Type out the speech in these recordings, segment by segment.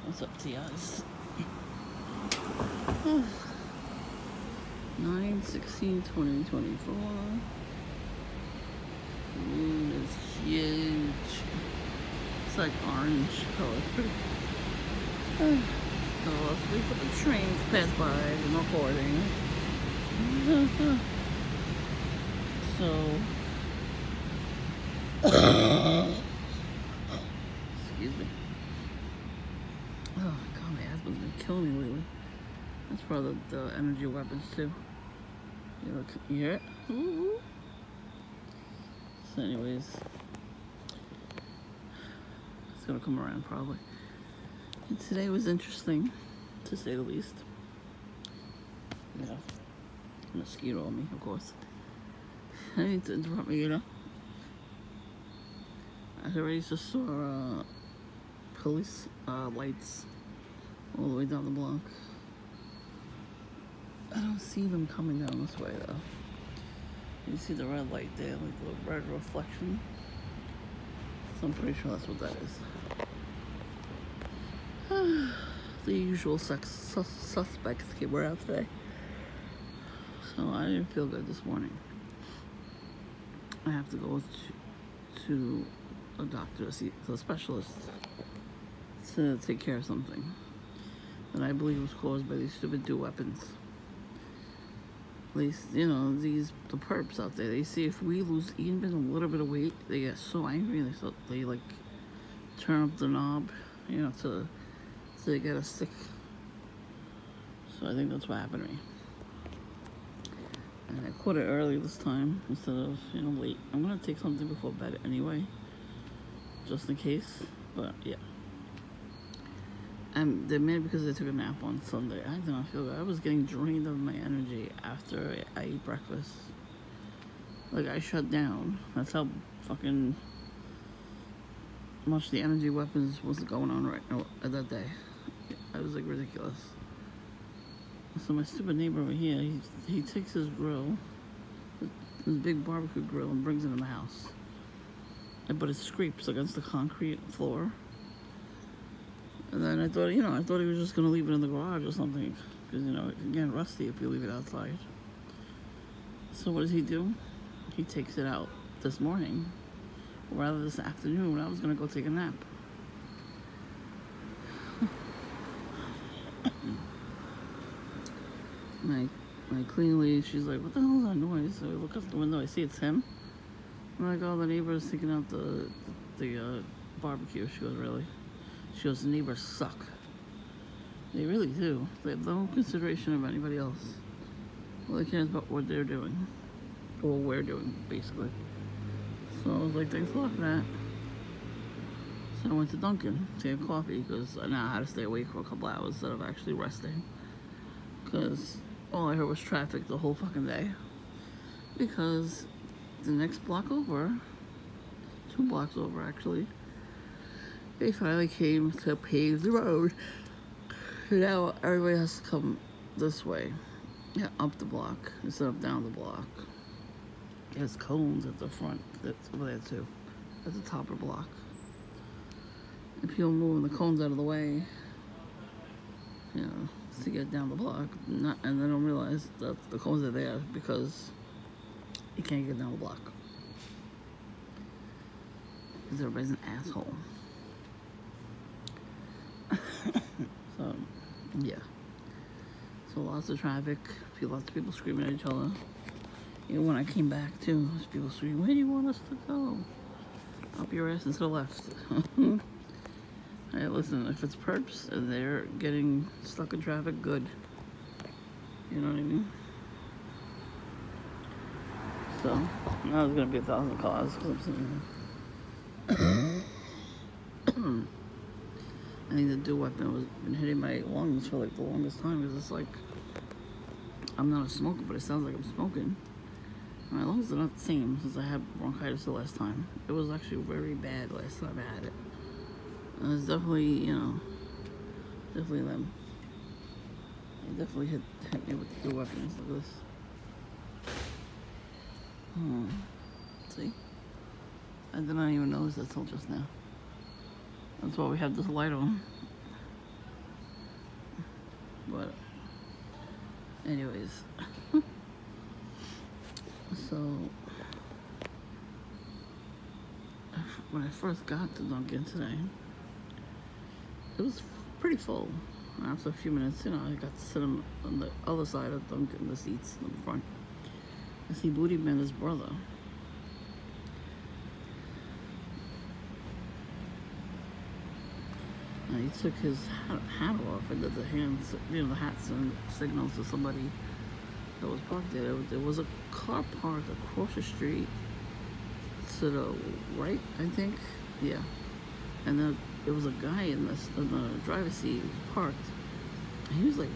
What's up to you guys? 9/16/2024. Moon is huge. It's like orange color. It's pretty. So let's wait for the trains to pass by. I'm recording. So. Excuse me. Oh god, my husband's been killing me lately. That's probably the energy weapons too. You look, you hear it? Ooh. So anyways, it's gonna come around probably. And today was interesting, to say the least. Yeah, a mosquito on me, of course. I need to interrupt me, you know. I already just saw police lights all the way down the block. I don't see them coming down this way though. You see the red light there, like the red reflection. So I'm pretty sure that's what that is. The usual suspects came around today. So I didn't feel good this morning. I have to go to a doctor, to a specialist, to take care of something that I believe was caused by these stupid weapons. At least, you know, the perps out there, they see if we lose even a little bit of weight, they get so angry, they like turn up the knob, you know, so they get us sick. So I think that's what happened to me. And I caught it early this time instead of, you know, late. I'm gonna take something before bed anyway, just in case. But yeah, they're mad because I took a nap on Sunday. I did not feel good. I was getting drained of my energy after I ate breakfast. Like, I shut down. That's how fucking much the energy weapons was going on right now that day. It was like ridiculous. So my stupid neighbor over here, he takes his grill, his big barbecue grill, and brings it in the house. But it scrapes against the concrete floor. And then I thought he was just gonna leave it in the garage or something, because you know it can get rusty if you leave it outside. So what does he do? He takes it out this morning, or rather this afternoon. I was gonna go take a nap. My cleaning lady, she's like, "What the hell is that noise?" So I look out the window, I see it's him. I'm like, "Oh, the neighbor's taking out the barbecue." She goes, "Really?" She goes, "The neighbors suck. They really do. They have no consideration of anybody else. All they care is about what they're doing, or what we're doing, basically." So I was like, "Thanks a lot for that." So I went to Dunkin' to get coffee because I now had to stay awake for a couple hours instead of actually resting. Because all I heard was traffic the whole fucking day. Because the next block over, 2 blocks over actually, they finally came to pave the road. Now everybody has to come this way. Yeah, up the block instead of down the block. There's cones at the front. That's over there too. At the top of the block. And people moving the cones out of the way, you know, to get down the block. And they don't realize that the cones are there because you can't get down the block. Because everybody's an asshole. So, yeah. So lots of traffic, lots of people screaming at each other. You know, when I came back too, there's people screaming, "Where do you want us to go?" Up your ass and to the left. Hey, listen, if it's perps and they're getting stuck in traffic, good. You know what I mean? So, now there's gonna be 1,000 cars because I'm sitting here. I think the dew weapon has been hitting my lungs for like the longest time because it's like, I'm not a smoker, but it sounds like I'm smoking. My lungs are not the same since I had bronchitis the last time. It was actually very bad last time I had it. And it's definitely, you know, definitely them. It definitely hit me with the dew weapons like this. See? I did not even notice that till just now. That's why we have this light on. But anyways, so when I first got to Dunkin' today, it was pretty full. After a few minutes, I got to sit on the other side of Dunkin', the seats in the front. I see Booty Man, his brother. He took his hat off and did the hands, the hat signals to somebody that was parked there. There was a car parked across the street to the right, I think. Yeah. And then there was a guy in the driver's seat parked. And he was like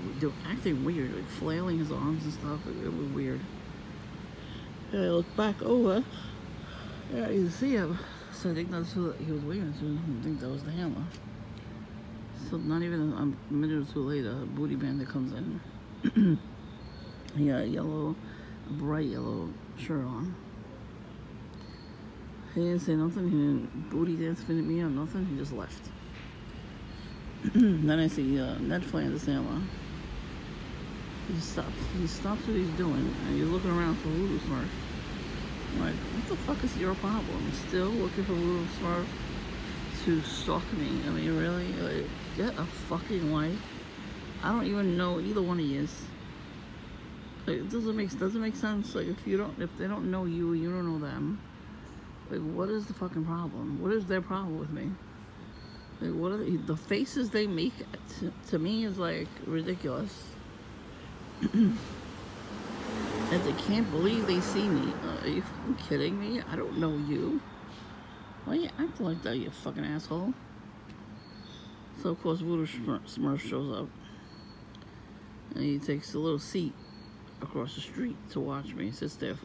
acting weird, like flailing his arms and stuff. It was weird. And I looked back over. Yeah, you can see him. So I think that's who he was waving to. I think that was the handler. So not even a minute or two later, a Booty Bandit comes in. He had a bright yellow shirt on. He didn't say nothing. He didn't booty dance at me or nothing. He just left. Then I see Ned Flanders handler. He stops what he's doing, and he's looking around for Voodoo Smurf. I'm like, what the fuck is your problem? Still looking for Voodoo Smurf to stalk me? I mean, really? Like, get a fucking life. I don't even know either one of you. Like, it doesn't make sense. Like, if they don't know you, you don't know them. Like, what is the fucking problem? What is their problem with me? Like, what are the faces they make to me is like ridiculous. And they can't believe they see me. Are you fucking kidding me? I don't know you. Why are you acting like that, you fucking asshole? So of course Voodoo Smurf shows up. And he takes a little seat across the street to watch me. He sits there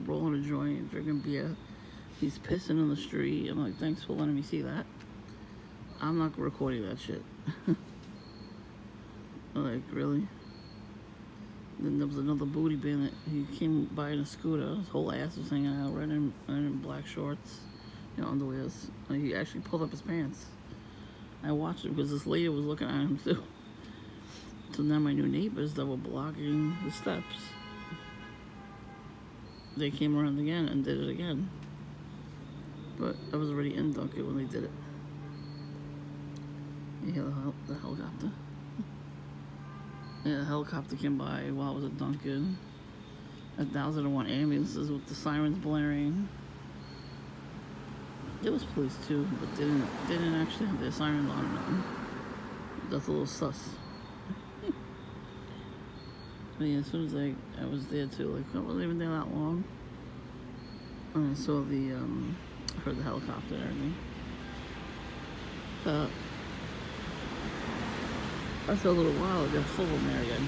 rolling a joint, drinking beer. He's pissing in the street. I'm like, thanks for letting me see that. I'm not recording that shit. Like, really? Then there was another Booty Bandit. He came by in a scooter. His whole ass was hanging out, right in black shorts, underwears. Like, he actually pulled up his pants. I watched him because this lady was looking at him too. So now my new neighbors that were blocking the steps, they came around again and did it again. But I was already in Dunkin' when they did it. You hear the helicopter? Yeah, the helicopter came by while I was at Dunkin'. 1,001 ambulances with the sirens blaring. There was police too, but they didn't actually have their sirens on or nothing. That's a little sus. But yeah, as soon as I was there too, like I wasn't even there that long. And I saw heard the helicopter and everything. After a little while, it got full of them there again.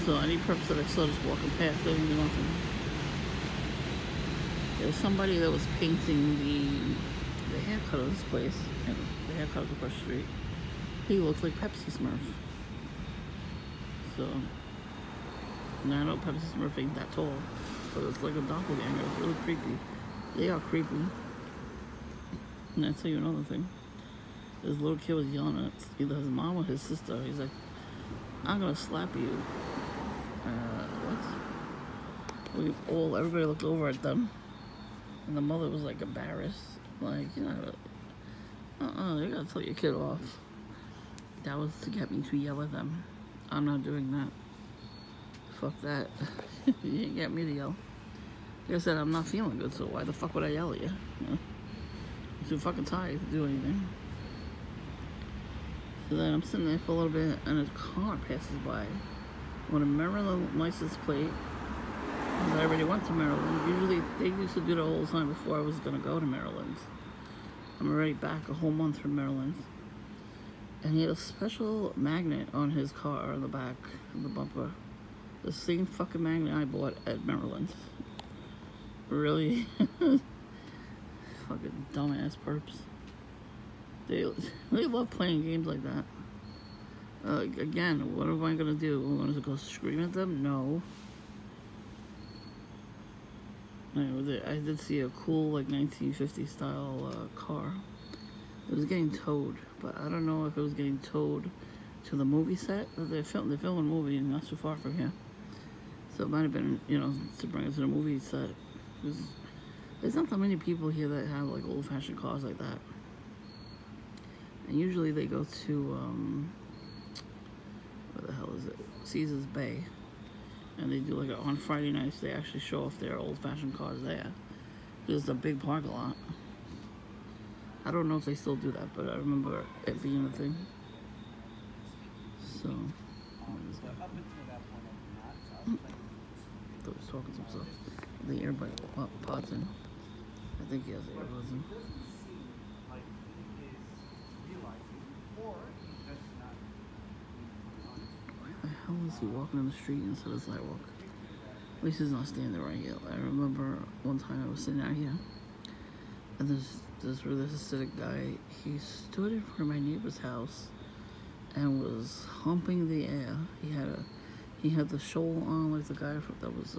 So any purpose that I saw just walking past, they didn't do nothing. There was somebody that was painting the haircut of this place, and the haircut across the street. He looked like Pepsi Smurf. So, now I know Pepsi Smurf ain't that tall, but it's like a doppelganger. It's really creepy. They are creepy. And I'll tell you another thing. This little kid was yelling at either his mom or his sister. He's like, I'm gonna slap you. What? Everybody looked over at them. And the mother was like embarrassed. Like, you gotta tell your kid off. That was to get me to yell at them. I'm not doing that. Fuck that. You didn't get me to yell. Like I said, I'm not feeling good, so why the fuck would I yell at you? I'm too fucking tired to do anything. So then I'm sitting there for a little bit, and a car passes by with a Maryland license plate. And I already went to Maryland. Usually, they used to do that all the time before I was going to go to Maryland. I'm already back a whole month from Maryland. And he had a special magnet on his car on the back of the bumper. The same fucking magnet I bought at Maryland. Really? Fucking dumbass perps. They love playing games like that. Again, what am I gonna do? I'm gonna go scream at them? No. I did see a cool, like, 1950 style car. It was getting towed, but I don't know if it was getting towed to the movie set that they're filming a movie not too far from here. So it might have been, you know, to bring us to the movie set. Because there's not that many people here that have like old-fashioned cars like that. And usually they go to, where the hell is it? Caesar's Bay. And they do like on Friday nights, they actually show off their old-fashioned cars there. It's a big parking lot. I don't know if they still do that, but I remember it being a thing. So, I was talking to himself. The earbud pods in. I think he has earbuds in. Why the hell is he walking on the street instead of the sidewalk? At least he's not standing right here. I remember one time I was sitting out here, and this really acidic guy, he stood in front of my neighbor's house and was humping the air. He had the shoal on, like the guy that was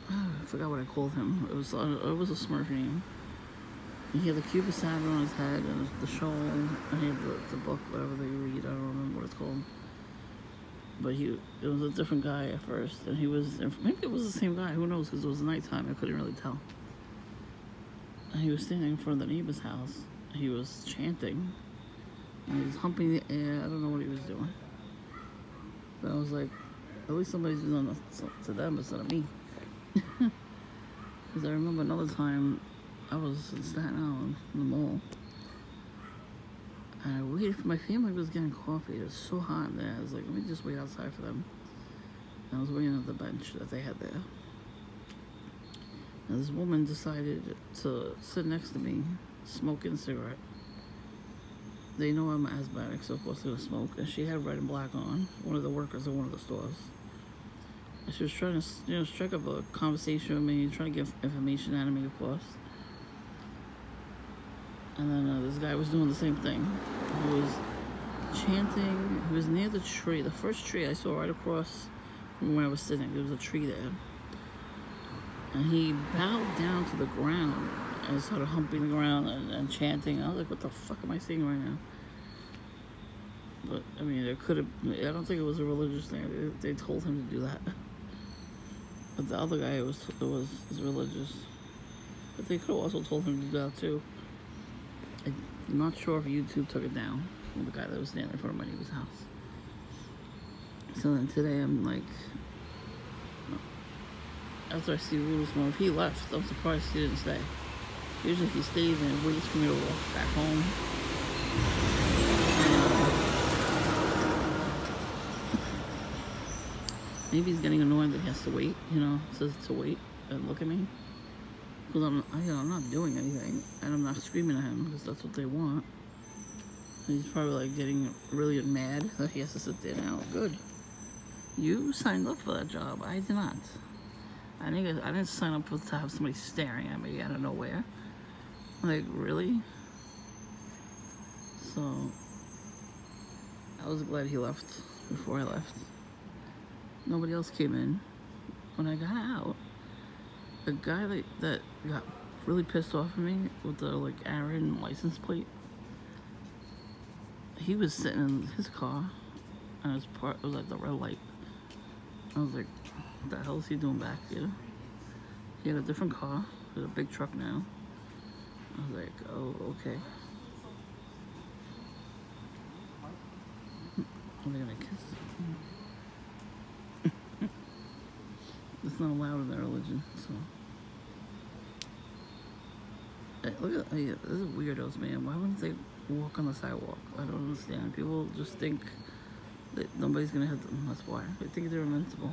I forgot what I called him. It was a Smurf name. He had the Cuba salad on his head and the shoal, and he had the book, whatever they read. I don't remember what it's called. But it was a different guy at first, and maybe it was the same guy. Who knows? Because it was nighttime. I couldn't really tell. And he was standing in front of the neighbor's house. He was chanting. And he was humping the air. I don't know what he was doing. But I was like, at least somebody's doing that to them instead of me. Because I remember another time I was in Staten Island in the mall. And I waited for my family was getting coffee. It was so hot in there. I was like, let me just wait outside for them. And I was waiting at the bench that they had there. And this woman decided to sit next to me, smoking a cigarette. They know I'm an asthmatic, so of course they're gonna smoke. And she had red and black on, one of the workers at one of the stores. And she was trying to, you know, strike up a conversation with me, trying to get information out of me, of course. And then this guy was doing the same thing. He was chanting. He was near the tree, the first tree I saw right across from where I was sitting. There was a tree there. And he bowed down to the ground and started humping the ground and chanting. I was like, what the fuck am I seeing right now? But, I mean, it could have... I don't think it was a religious thing. They told him to do that. But the other guy is religious. But they could have also told him to do that, too. I'm not sure if YouTube took it down with the guy that was standing in front of my neighbor's house. So then today I'm like... After I see Rudolph Smoke, he left. I'm surprised he didn't stay. Usually he stays and waits for me to walk back home. Maybe he's getting annoyed that he has to wait, you know, says to wait and look at me. Because I'm not doing anything, and I'm not screaming at him, because that's what they want. And he's probably like getting really mad that he has to sit there now. Good. You signed up for that job. I did not. I didn't sign up to have somebody staring at me out of nowhere. Like, really? So, I was glad he left before I left. Nobody else came in. When I got out, the guy that got really pissed off at me with the, like, Aaron license plate, he was sitting in his car, and it was like the red light. I was like, what the hell is he doing back here? He had a different car. He had a big truck now. I was like, oh, okay. Are they gonna kiss? It's not allowed in their religion, so. Hey, look at, this is weirdos, man. Why wouldn't they walk on the sidewalk? I don't understand. People just think that nobody's gonna hit them. That's why. They think they're invincible.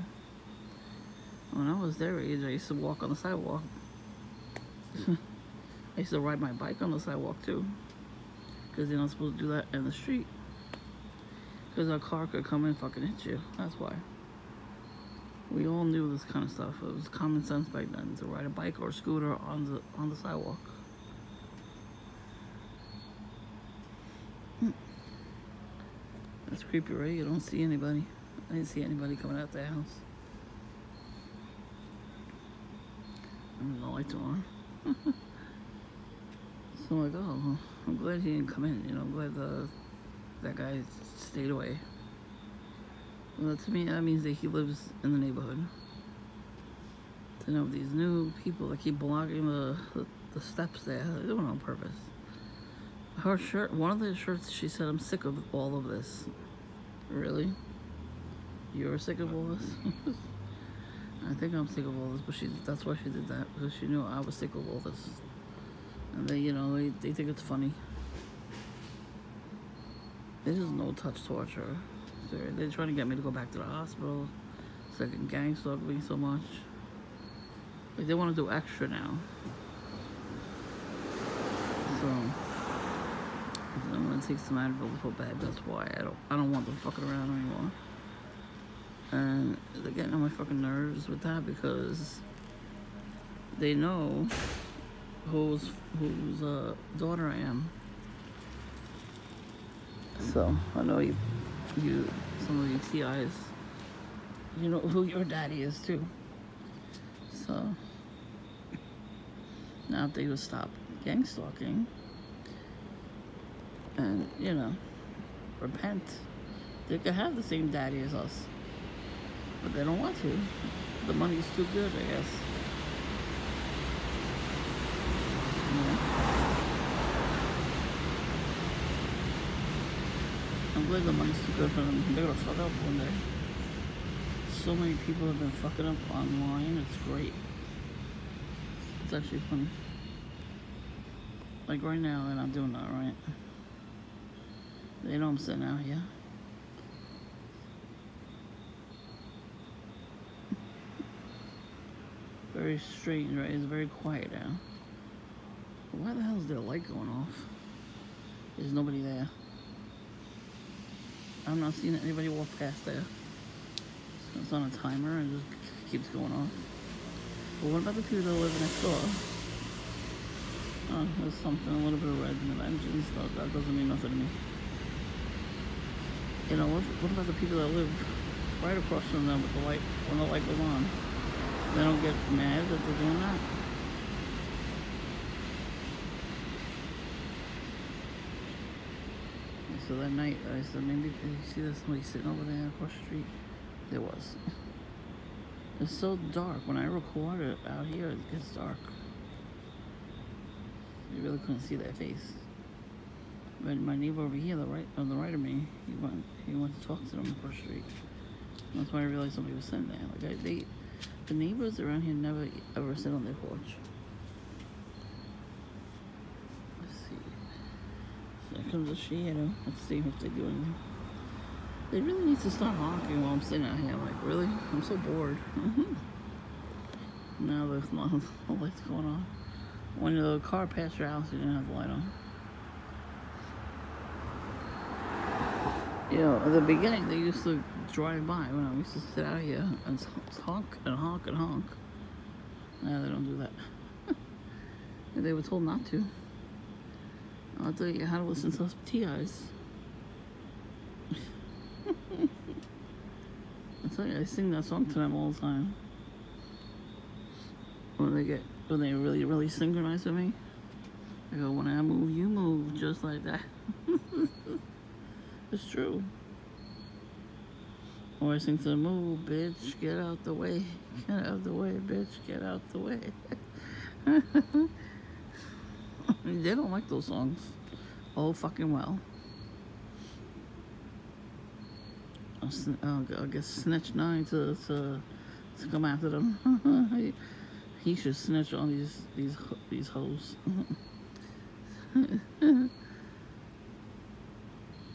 When I was their age, I used to walk on the sidewalk. I used to ride my bike on the sidewalk too. Because you're not supposed to do that in the street. Because a car could come and fucking hit you. That's why. We all knew this kind of stuff. It was common sense back then to ride a bike or a scooter on the sidewalk. That's creepy, right? You don't see anybody. I didn't see anybody coming out the house. And the lights are on. So I'm like, oh, I'm glad he didn't come in. You know, I'm glad that guy stayed away. Well, to me, that means that he lives in the neighborhood. To know these new people that keep blocking the steps there, they do it on purpose. Her shirt, one of the shirts, she said, "I'm sick of all of this." Really? You're sick of all this? I think I'm sick of all this, but that's why she did that, because she knew I was sick of all this. And they, you know, they think it's funny. There's just no touch torture. They're trying to get me to go back to the hospital so I can gang stalk me so much. Like, they want to do extra now. So I'm gonna take some Advil before bed. That's why I don't want them fucking around anymore. And they're getting on my fucking nerves with that, because they know whose daughter I am. So I know you some of you TIs, you know who your daddy is too. So now if they would stop gang stalking and, you know, repent, they could have the same daddy as us. But they don't want to. The money's too good, I guess. Yeah. I'm glad the money's too good for them. They're gonna fuck up one day. So many people have been fucking up online, it's great. It's actually funny. Like right now, they're not doing that, right? They know I'm sitting out here. Very strange, right? It's very quiet now. But why the hell is there a light going off? There's nobody there. I'm not seeing anybody walk past there. So it's on a timer and just keeps going off. But what about the people that live next door? Oh, there's something, a little bit of red in the engine, so that doesn't mean nothing to me. You know, what about the people that live right across from them with the light, when the light goes on? They don't get mad that they're doing that? So that night, I said, maybe you see there's somebody sitting over there across the street? There was. It's so dark. When I record it out here, it gets dark. You really couldn't see their face. But my neighbor over here, on the right of me, he went to talk to them across the street. And that's when I realized somebody was sitting there. Like the neighbors around here never ever sit on their porch. Let's see. So there comes a shadow. Let's see if they do anything. They really need to start honking while I'm sitting out here. Like, really? I'm so bored. Now there's no lights going on. When the car passed your house, you didn't have the light on. You know, at the beginning, they used to drive by when I used to sit out here and honk and honk and honk. Now they don't do that. They were told not to. I'll tell you how to listen to us TIs. I tell you, I sing that song to them all the time. When they really synchronize with me. I go, when I move, you move, just like that. It's true. Or I sing to them, move, bitch, get out the way. Get out the way, bitch, get out the way. They don't like those songs. Oh, fucking well. I'll get Snitch 9 to come after them. He should snitch on these hoes.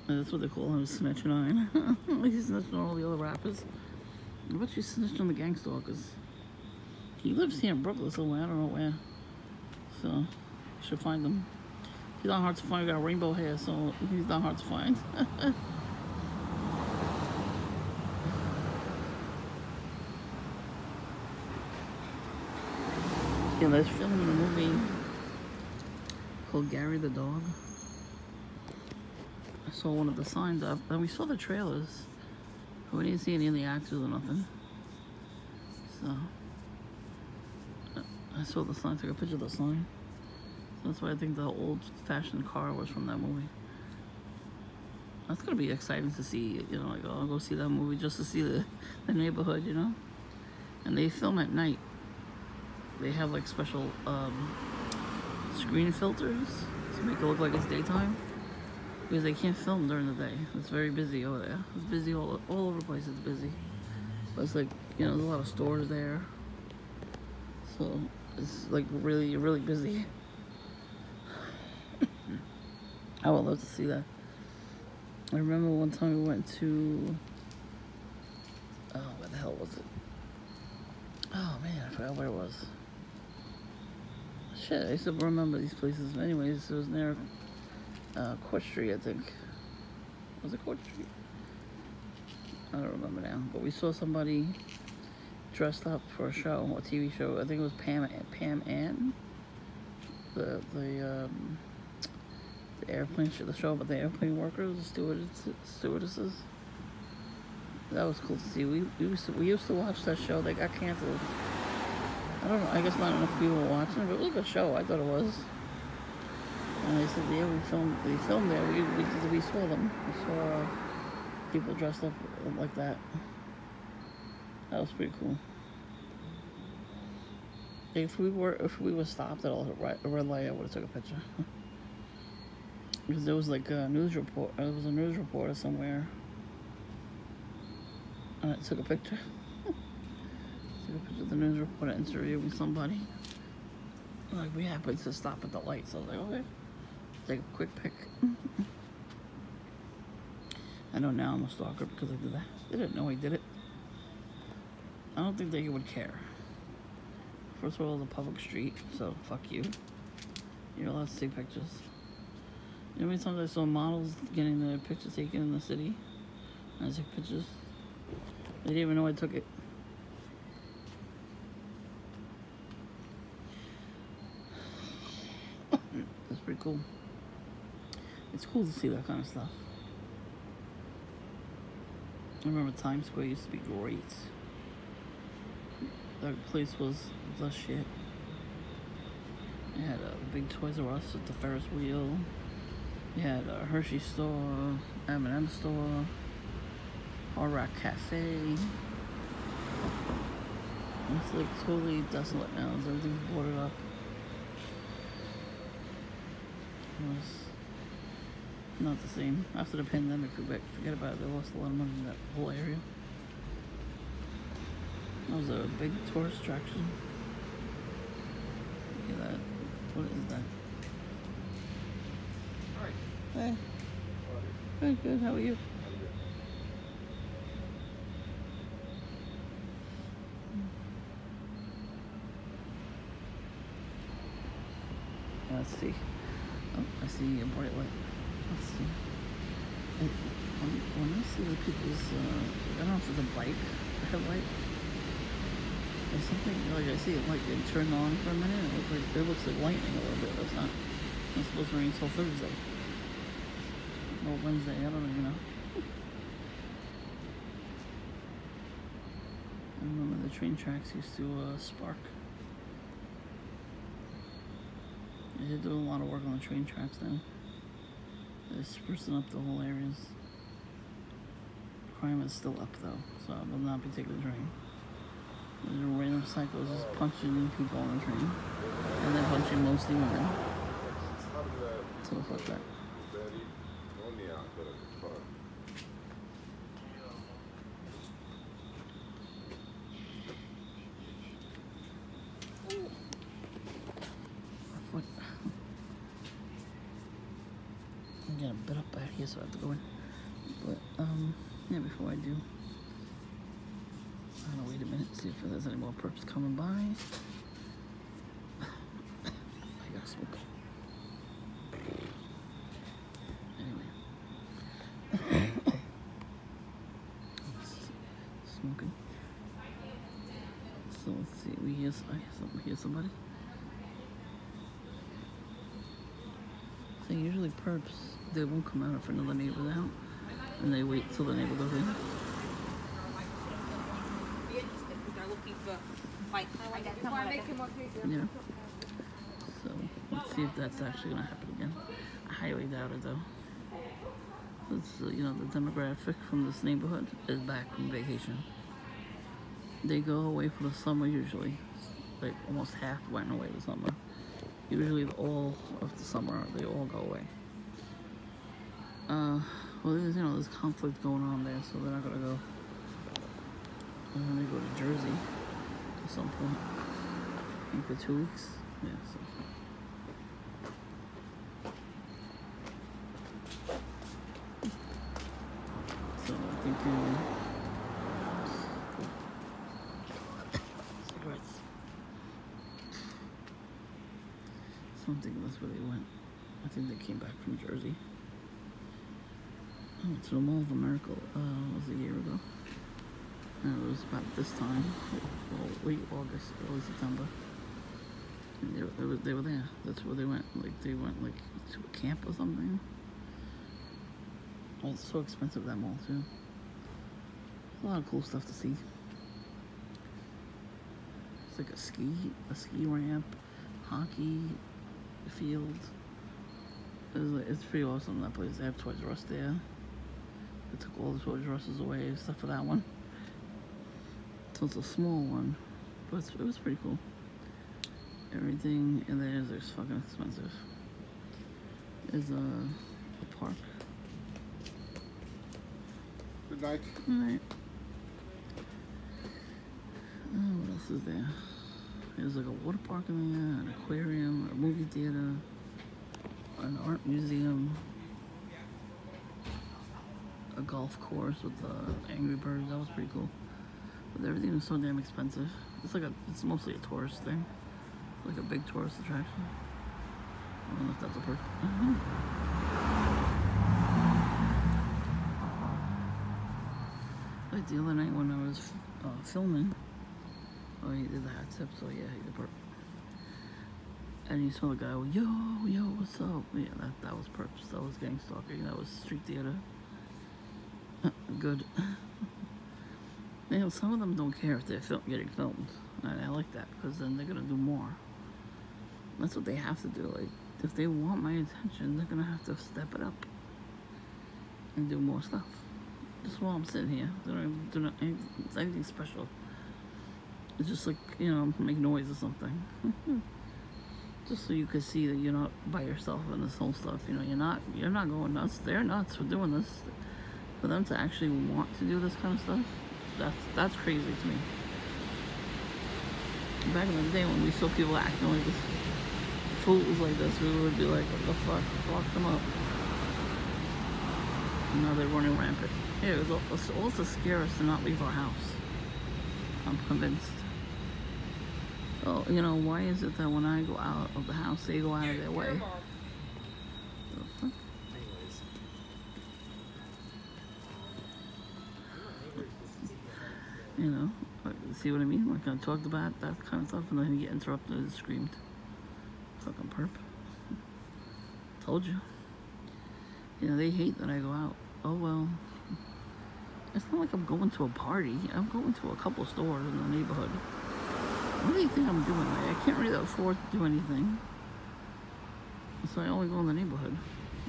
That's what they call him, Snitch 9. He's snitching on all the other rappers. I bet you snitched on the gang stalkers. He lives here in Brooklyn somewhere, I don't know where. So, you should find him. He's not hard to find, he got rainbow hair, so he's not hard to find. Yeah, they're filming a movie called Gary the Dog. I saw one of the signs up, and we saw the trailers. But we didn't see any of the actors or nothing. So, I saw the sign, took a picture of the sign. So that's why I think the old-fashioned car was from that movie. That's gonna be exciting to see. You know, like, oh, I'll go see that movie just to see the neighborhood. You know, and they film at night. They have like special screen filters to make it look like it's daytime, because they can't film during the day. It's very busy over there. It's busy all over the place. It's busy, but it's like, you know, there's a lot of stores there, so it's like really, really busy. I would love to see that. I remember one time we went to, oh, where the hell was it? Oh man, I forgot where it was. Shit, I used to remember these places. Anyways, it was near Court Street, I think. Was it Court Street? I don't remember now. But we saw somebody dressed up for a show, a TV show. I think it was Pam Ann. The airplane show, the show about the airplane workers, the stewardesses. That was cool to see. We used to watch that show. They got canceled. I don't know. I guess not enough people were watching it, but it was a good show. I thought it was. And they said, yeah, we filmed there. We saw them. We saw people dressed up like that. That was pretty cool. If we were stopped at a red light, I would have took a picture. Because there was like a news report. There was a news reporter somewhere. And I took a picture. Took a picture of the news reporter interviewing somebody. Like, we happened to stop at the light, so I was like, okay, take a quick pic. I know now I'm a stalker because I did that. They didn't know I did it. I don't think they would care. First of all, it's a public street, so fuck you. You're allowed to take pictures. You know how many times I saw models getting their pictures taken in the city? I took pictures. They didn't even know I took it. That's pretty cool. It's cool to see that kind of stuff. I remember Times Square used to be great. That place was the shit. It had a big Toys R Us with the Ferris wheel. You had a Hershey store, M&M store, Hard Rock Cafe. It's like totally desolate now. Everything's boarded up. It was not the same. After the pandemic, forget about it. They lost a lot of money in that whole area. That was a big tourist attraction. Look at that. What is that? Hey. Very good. How are you? Let's see. Oh, I see a bright light. Let's see. When I see the people's, I don't know if it's a bike, a headlight. There's something, like I see it like getting turned on for a minute. It looks like lightning a little bit. That's not supposed to rain until Thursday. Or Wednesday, I don't even know. I remember the train tracks used to spark. They're doing a lot of work on the train tracks now. They're sprucing up the whole areas. Crime is still up though, so I will not be taking the train. There's random psychos just punching people on the train. And they're punching mostly women. So fuck that. I'm getting a bit up back here, so I have to go in. But, yeah, before I do, I'm gonna wait a minute, see if there's any more perps coming by. I gotta smoke. Anyway. Smoking. So let's see, I hear somebody. So usually perps, they won't come out if another neighbor's out, and they wait till the neighbor goes in. Yeah. So let's see if that's actually gonna happen again. I highly doubt it though. It's, you know, the demographic from this neighborhood is back from vacation. They go away for the summer usually. Like almost half went away this summer. Usually all of the summer they all go away. Well, there's, you know, there's conflict going on there, so they're not gonna go. They're gonna go to Jersey at some point. I think for 2 weeks. Yeah. So I think cigarettes. Something that's where they went. I think they came back from Jersey. I went to the Mall of America was a year ago. And it was about this time, late August, early September. And they were there. That's where they went. Like they went like to a camp or something. Oh, it's so expensive, that mall too. A lot of cool stuff to see. It's like a ski ramp, hockey field. It's pretty awesome, that place. They have Toys R Us there. They took all the Toys R Us's away except for that one. So it's a small one, but it was pretty cool. Everything in there is fucking expensive. There's a park. Good night. Good night. Oh, what else is there? There's like a water park in there, an aquarium, a movie theater, an art museum, a golf course with Angry Birds. That was pretty cool. But everything was so damn expensive. It's mostly a tourist thing. It's like a big tourist attraction. I don't know if that's a perk. Like the other night when I was filming, oh, he did the hat tip, so yeah, he did perp. And you saw the guy go, yo, what's up? Yeah, that was perps. That was gang stalking. That was street theater. Good. You know, some of them don't care if they're getting filmed. And I like that, because then they're gonna do more. That's what they have to do. Like, if they want my attention, they're gonna have to step it up and do more stuff. Just while I'm sitting here, they're not doing anything special. It's just like, you know, make noise or something. Just so you can see that you're not by yourself in this whole stuff. You know, you're not going nuts. They're nuts for doing this. For them to actually want to do this kind of stuff, that's crazy to me. Back in the day when we saw people acting like this, fools like this, we would be like, what the fuck, lock them up. And now they're running rampant. Yeah, it was all to scare us to not leave our house. I'm convinced. Oh, you know, why is it that when I go out of the house, they go out of their way? You know, see what I mean? Like I talked about that kind of stuff, and then you get interrupted and screamed. Fucking perp. Told you. You know, they hate that I go out. Oh well. It's not like I'm going to a party. I'm going to a couple stores in the neighborhood. What do you think I'm doing? Like, I can't really afford to do anything. So I only go in the neighborhood,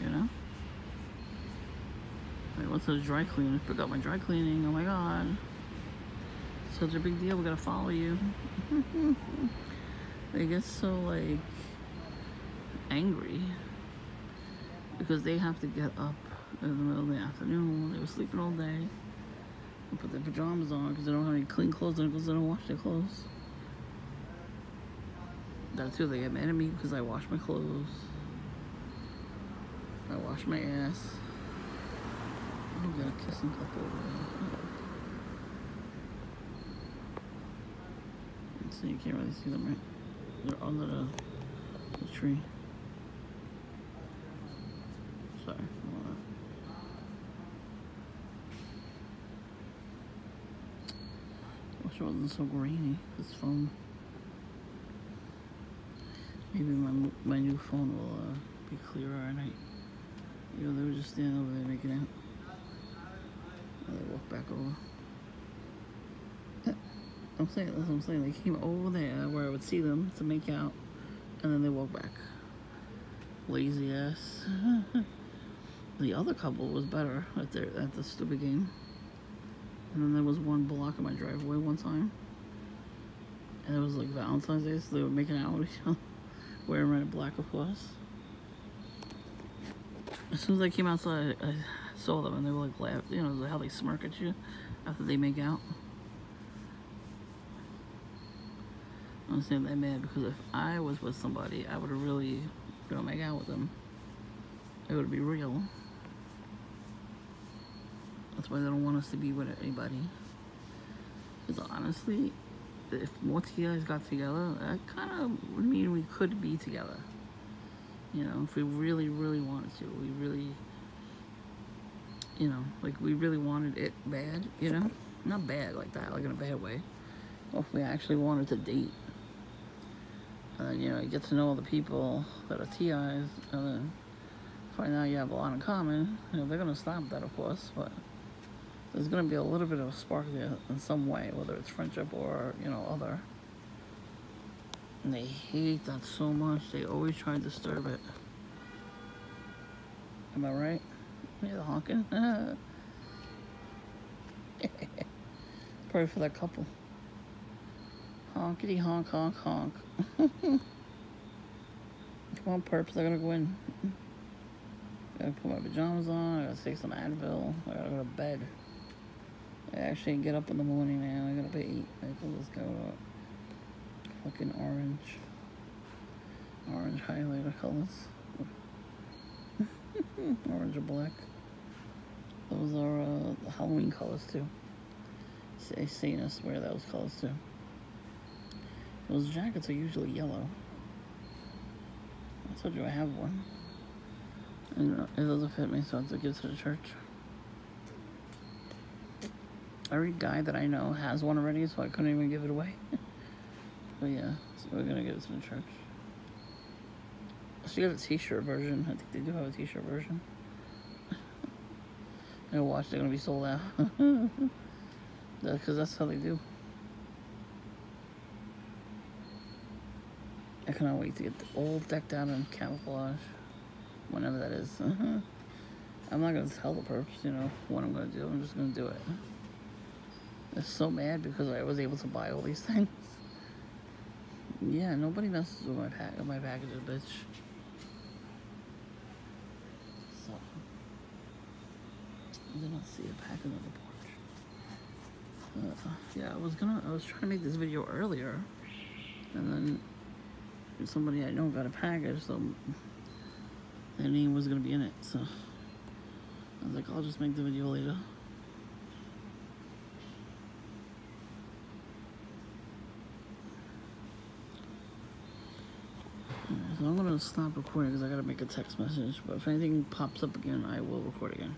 you know? I went to the dry cleaner, pick up my dry cleaning. Oh my god. Such a big deal, we gotta follow you. They get so like angry because they have to get up in the middle of the afternoon. They were sleeping all day. They put their pajamas on because they don't have any clean clothes on because they don't wash their clothes. That's too, they get mad at me because I wash my clothes. I wash my ass. I'm gonna kiss and couple over there. So you can't really see them, right? They're under the tree. Sorry. I wish it wasn't so grainy, this phone. Maybe my new phone will be clearer at night. You know, they were just standing over there making out. And they walked back over. That's what I'm saying. They came over there where I would see them to make out, and then they walk back. Lazy ass. The other couple was better at the stupid game. And then there was one blocking my driveway one time. And it was like Valentine's Day, so they were making out with each other. Wearing red and black, of course. As soon as I came outside, I saw them and they were like laughing. You know, how they smirk at you after they make out. I'm saying that mad because if I was with somebody, I would have really, make out with them. It would be real. That's why they don't want us to be with anybody. Because honestly, if more TIs got together, that kind of would mean we could be together. You know, if we really, really wanted to. We really, like we really wanted it bad, Not bad like that, like in a bad way. Or if we actually wanted to date. And then, you get to know all the people that are TIs, and then find out you have a lot in common. They're going to stop that, of course, but there's going to be a little bit of a spark there in some way, whether it's friendship or, other. And they hate that so much. They always try to disturb it. Am I right? Yeah, the honking. Probably for that couple. Honkity honk honk honk. Come on, perps, I gotta go in. Gotta put my pajamas on, I gotta take some Advil, I gotta go to bed. I actually get up in the morning, man. I gotta eat. Let's go fucking orange highlighter colors. Orange or black. Those are the Halloween colors too. They seen us wear those colors too. Those jackets are usually yellow. I told you I have one. And it doesn't fit me, so I have to give it to the church. Every guy that I know has one already, so I couldn't even give it away. But yeah, so we're gonna give it to the church. She got a t-shirt version. I think they do have a t-shirt version. And watch, they're gonna be sold out. Because that's how they do. I cannot wait to get all decked out in camouflage. Whenever that is. I'm not gonna tell the perps, what I'm gonna do. I'm just gonna do it. They're so mad because I was able to buy all these things. Yeah, nobody messes with my packages, bitch. So, I did not see a package on the porch. Yeah, I was trying to make this video earlier, and then somebody I know got a package, so their name was gonna be in it. So I was like, I'll just make the video later. So I'm gonna stop recording because I gotta make a text message. But if anything pops up again, I will record again.